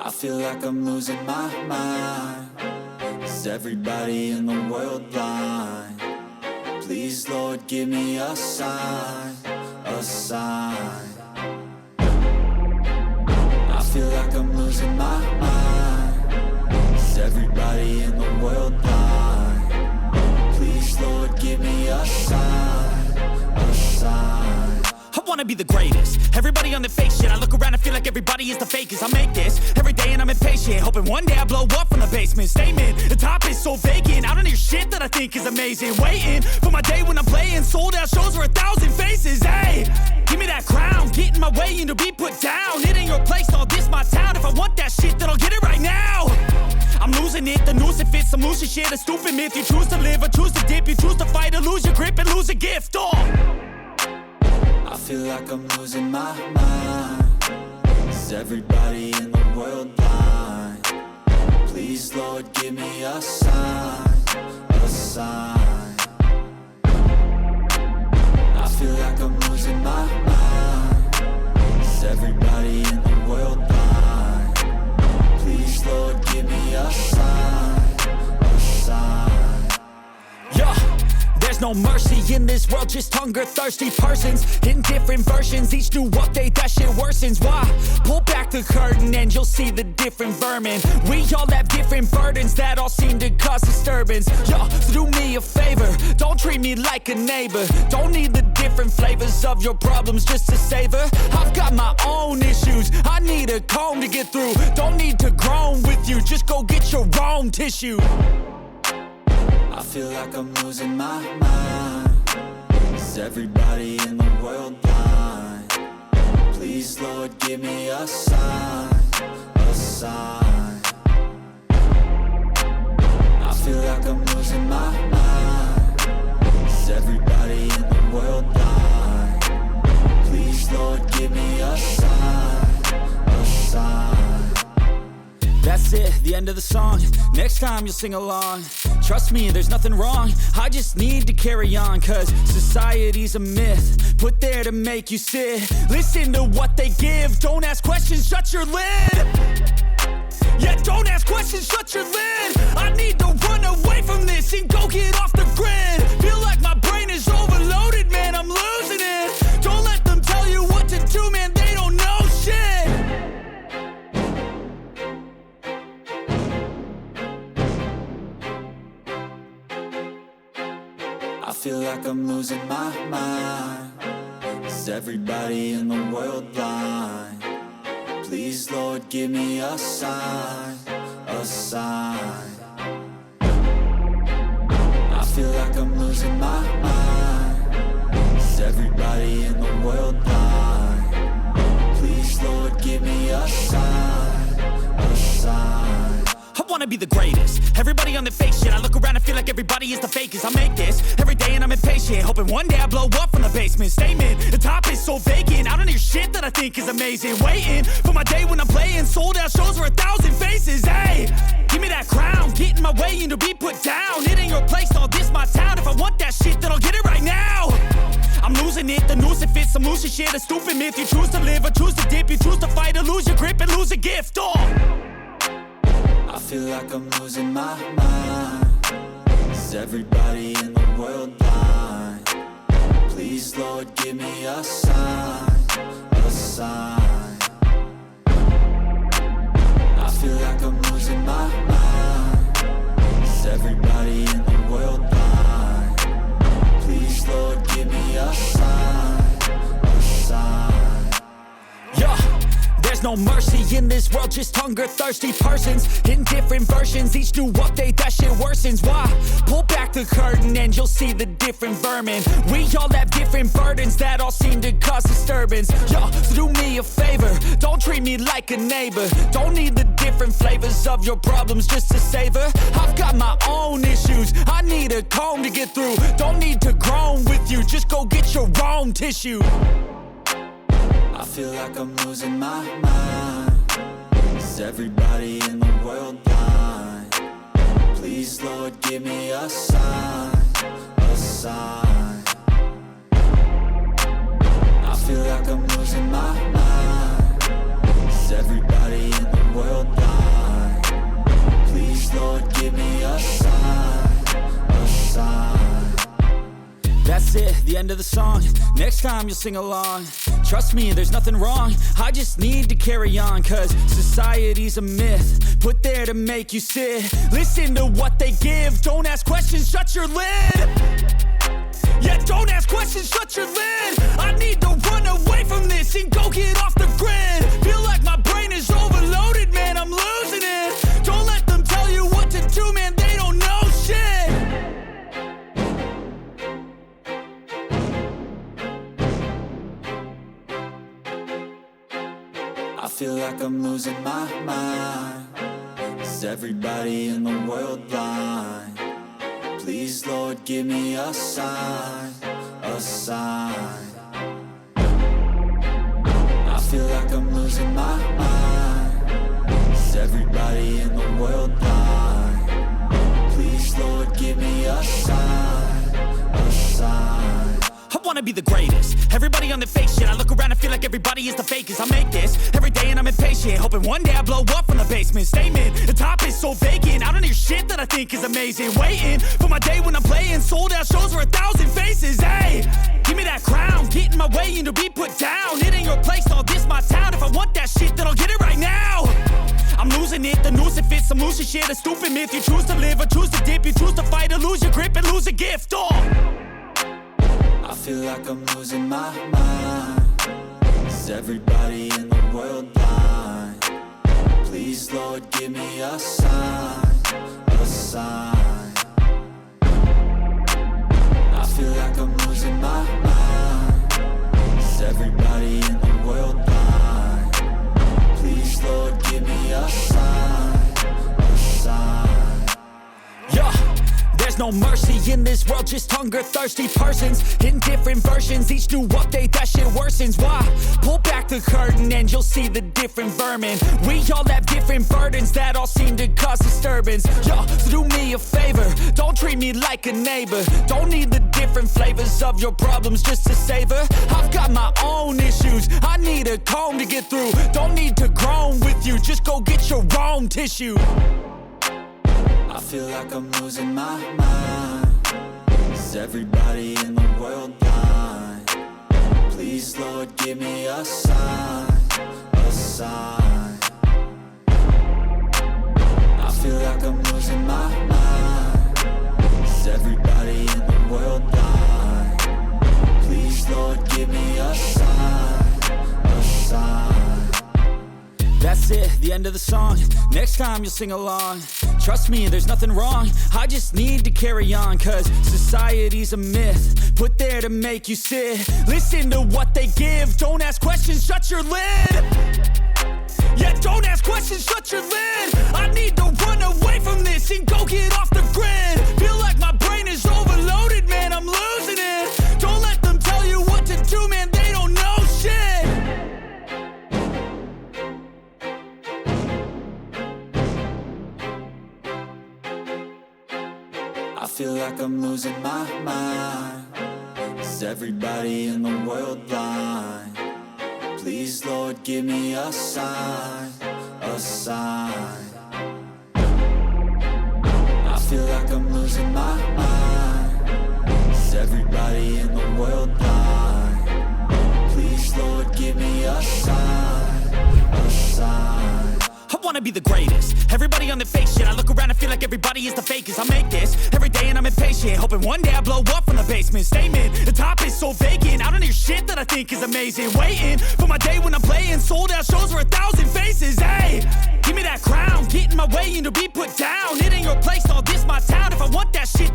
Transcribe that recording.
I feel like I'm losing my mind. Is everybody in the world blind? Please, Lord, give me a sign, a sign. I feel like I'm losing my mind. Is everybody in the world blind? Please, Lord, give me a sign, a sign. I wanna be the greatest. Everybody on the fake shit. I look around and feel like everybody is the fakest. I make this every day and I'm impatient, hoping one day I blow up from the basement. Statement, the top is so vacant. I don't hear shit that I think is amazing. Waiting for my day when I'm playing sold out shows for 1,000 faces. Hey, give me that crown, get in my way and to be put down. It ain't your place, no, this my town. If I want that shit, then I'll get it right now. I'm losing it, the noose it fits, some losing shit, a stupid myth. You choose to live or choose to dip, you choose to fight or lose your grip and lose a gift. I feel like I'm losing my mind. Is everybody in the world blind? Please, Lord, give me a sign, a sign. I feel like I'm losing my mind. Is everybody in the world blind? Please, Lord, give me a sign, a sign. Yeah. There's no mercy in this world, just hunger-thirsty persons in different versions, each new update, that shit worsens. Why? Pull back the curtain and you'll see the different vermin. We all have different burdens that all seem to cause disturbance. Yo, so do me a favor, don't treat me like a neighbor. Don't need the different flavors of your problems just to savor. I've got my own issues, I need a comb to get through. Don't need to groan with you, just go get your own tissue. I feel like I'm losing my mind. Is everybody in the world blind? Please, Lord, give me a sign, a sign. I feel like I'm losing my mind. Is everybody in the world blind? Please, Lord, give me a sign, a sign. That's it, the end of the song. Next time you'll sing along. Trust me, there's nothing wrong. I just need to carry on, cause society's a myth put there to make you sit. Listen to what they give. Don't ask questions, shut your lid. Yeah, don't ask questions, shut your lid. I need to run away from this and go get off the grid. Feel like my brain is overloaded, man, I'm losing it. Don't let them tell you what to do, man, they don't know shit. I feel like I'm losing my mind. Is everybody in the world blind? Please, Lord, give me a sign, a sign. I feel like I'm losing my mind. Is everybody in the world blind? Please, Lord, give me a sign, a sign. I wanna be the greatest. Everybody on the fake shit. I look around and feel like everybody is the fakest. I make this every day and I'm impatient, hoping one day I blow up from the basement. Statement, the top is so vacant. I don't hear shit that I think is amazing. Waiting for my day when I'm playing sold out shows for 1,000 faces. Hey, give me that crown, get in my way and to be put down. It ain't your place, no, this my town. If I want that shit, then I'll get it right now. I'm losing it, the noose it fits, some losing shit, a stupid myth. You choose to live or choose to dip, you choose to fight or lose your grip and lose a gift. I feel like I'm losing my mind. Is everybody in the world blind? Please, Lord, give me a sign, a sign. I feel like I'm losing my mind. Is everybody in the world blind? Please, Lord, give me a sign, a sign. Yeah. There's no mercy in this world, just hunger-thirsty persons in different versions, each new update, that shit worsens. Why? Pull back the curtain and you'll see the different vermin. We all have different burdens that all seem to cause disturbance. Yo, so do me a favor, don't treat me like a neighbor. Don't need the different flavors of your problems just to savor. I've got my own issues, I need a comb to get through. Don't need to groan with you, just go get your own tissue. I feel like I'm losing my mind. Is everybody in the world blind? Please, Lord, give me a sign, a sign. I feel like I'm losing my mind. Is everybody in the world end of the song. Next time you'll sing along. Trust me, there's nothing wrong. I just need to carry on, cause society's a myth put there to make you sit. Listen to what they give. Don't ask questions, shut your lid. Yeah, don't ask questions, shut your lid. I need to run away from this and go get off the grid. Feel like my brain is overloaded, man, I'm losing it. Don't let them tell you what to do, man, they don't know shit. I feel like I'm losing my mind. Is everybody in the world blind? Please, Lord, give me a sign, a sign. I feel like I'm losing my mind. Is everybody in the world blind? Please, Lord, give me a sign, a sign. I wanna be the greatest. Everybody on the fake shit. I look around and feel like everybody is the fakest. I make this every day and I'm impatient, hoping one day I blow up from the basement. Statement, the top is so vacant. I don't hear shit that I think is amazing. Waiting for my day when I'm playing sold out shows for 1,000 faces. Hey, give me that crown, get in my way and to be put down. It ain't your place, no, this my town. If I want that shit, then I'll get it right now. I'm losing it, the noose it fits, some loose shit, a stupid myth. You choose to live or choose to dip, you choose to fight or lose your grip and lose a gift. I feel like I'm losing my mind. Is everybody in the world blind? Please, Lord, give me a sign, a sign. I feel like I'm losing my mind. Is everybody in the world blind? Please, Lord, give me a sign, a sign. Yeah. There's no mercy in this world, just hunger-thirsty persons in different versions. Each new update, that shit worsens. Why? Pull back the curtain and you'll see the different vermin. We all have different burdens that all seem to cause disturbance. Yo, so do me a favor, don't treat me like a neighbor. Don't need the different flavors of your problems just to savor. I've got my own issues, I need a comb to get through. Don't need to groan with you, just go get your own tissue. I feel like I'm losing my mind. Is everybody in the world blind? Please, Lord, give me a sign, a sign. I feel like I'm losing my mind. Is everybody in the world blind? Please, Lord, give me a sign, a sign. That's it, the end of the song. Next time you'll sing along. Trust me, there's nothing wrong. I just need to carry on, cause society's a myth put there to make you sit. Listen to what they give. Don't ask questions, shut your lid. Yeah, don't ask questions, shut your lid. I need to run away from this and go get off the grid. Feel like my brain is overloaded, man, I'm losing it. Don't let them tell you what to do, man, they don't know shit. I feel like I'm losing my mind. Is everybody in the world blind? Please, Lord, give me a sign, a sign. I feel like I'm losing my mind. Is everybody in the world blind? Please, Lord, give me a sign, a sign. I wanna be the greatest. Everybody on the fake shit. I look around and feel like everybody is the fakest. I make this every day and I'm impatient, hoping one day I blow up from the basement. Statement, the top is so vacant. I don't hear shit that I think is amazing. Waiting for my day when I'm playing sold out shows for 1,000 faces. Hey, give me that crown, get in my way and to be put down. It ain't your place, no, this my town. If I want that shit,